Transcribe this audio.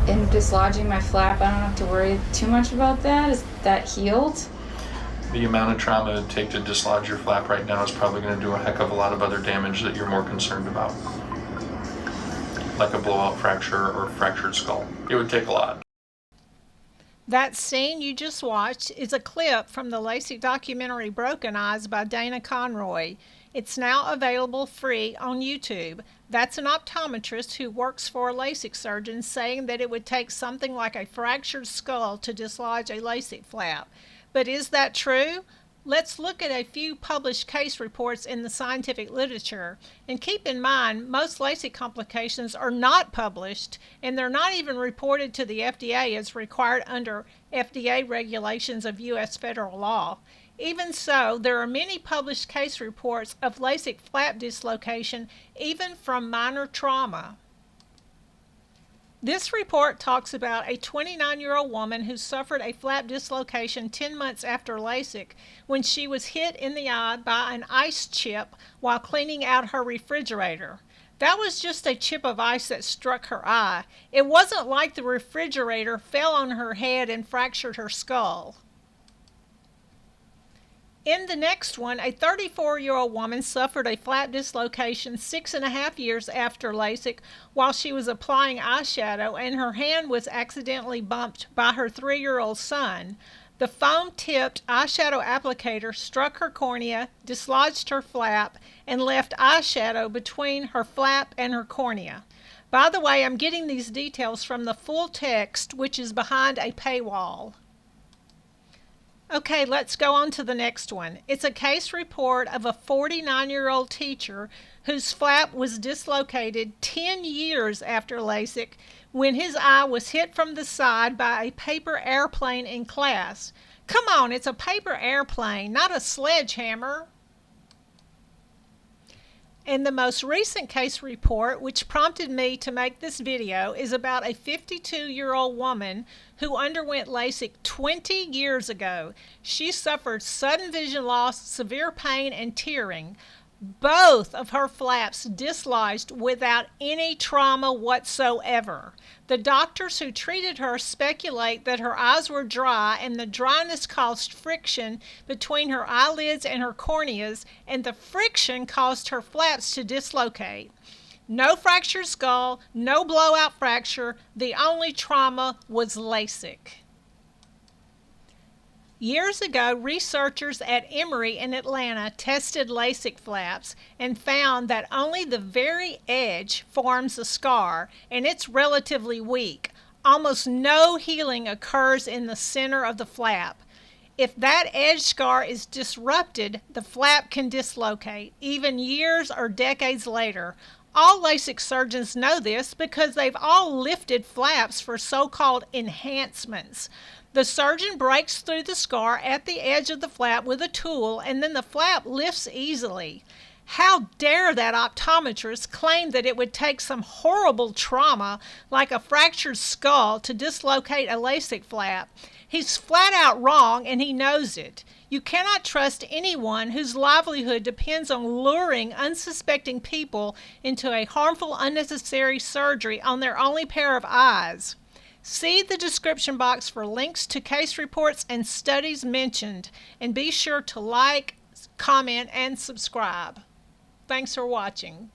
in dislodging my flap, I don't have to worry too much about that. Is that healed? The amount of trauma it would take to dislodge your flap right now is probably going to do a heck of a lot of other damage that you're more concerned about. Like a blowout fracture or fractured skull. It would take a lot. That scene you just watched is a clip from the LASIK documentary Broken Eyes by Dana Conroy. It's now available free on YouTube. That's an optometrist who works for a LASIK surgeon saying that it would take something like a fractured skull to dislodge a LASIK flap. But is that true? Let's look at a few published case reports in the scientific literature. And keep in mind, most LASIK complications are not published, and they're not even reported to the FDA as required under FDA regulations of U.S. federal law. Even so, there are many published case reports of LASIK flap dislocation, even from minor trauma. This report talks about a 29-year-old woman who suffered a flap dislocation 10 months after LASIK when she was hit in the eye by an ice chip while cleaning out her refrigerator. That was just a chip of ice that struck her eye. It wasn't like the refrigerator fell on her head and fractured her skull. In the next one, a 34-year-old woman suffered a flap dislocation 6.5 years after LASIK while she was applying eyeshadow, and her hand was accidentally bumped by her 3-year-old son. The foam-tipped eyeshadow applicator struck her cornea, dislodged her flap, and left eyeshadow between her flap and her cornea. By the way, I'm getting these details from the full text, which is behind a paywall. Okay, let's go on to the next one. It's a case report of a 49-year-old teacher whose flap was dislocated 10 years after LASIK when his eye was hit from the side by a paper airplane in class. Come on, it's a paper airplane, not a sledgehammer. And the most recent case report, which prompted me to make this video, is about a 52-year-old woman who underwent LASIK 20 years ago. She suffered sudden vision loss, severe pain, and tearing. Both of her flaps dislodged without any trauma whatsoever. The doctors who treated her speculate that her eyes were dry, and the dryness caused friction between her eyelids and her corneas, and the friction caused her flaps to dislocate. No fractured skull, no blowout fracture. The only trauma was LASIK. Years ago, researchers at Emory in Atlanta tested LASIK flaps and found that only the very edge forms a scar, and it's relatively weak. Almost no healing occurs in the center of the flap. If that edge scar is disrupted, the flap can dislocate, even years or decades later. All LASIK surgeons know this because they've all lifted flaps for so-called enhancements. The surgeon breaks through the scar at the edge of the flap with a tool, and then the flap lifts easily. How dare that optometrist claim that it would take some horrible trauma like a fractured skull to dislocate a LASIK flap? He's flat out wrong, and he knows it. You cannot trust anyone whose livelihood depends on luring unsuspecting people into a harmful, unnecessary surgery on their only pair of eyes. See the description box for links to case reports and studies mentioned, and be sure to like, comment, and subscribe. Thanks for watching.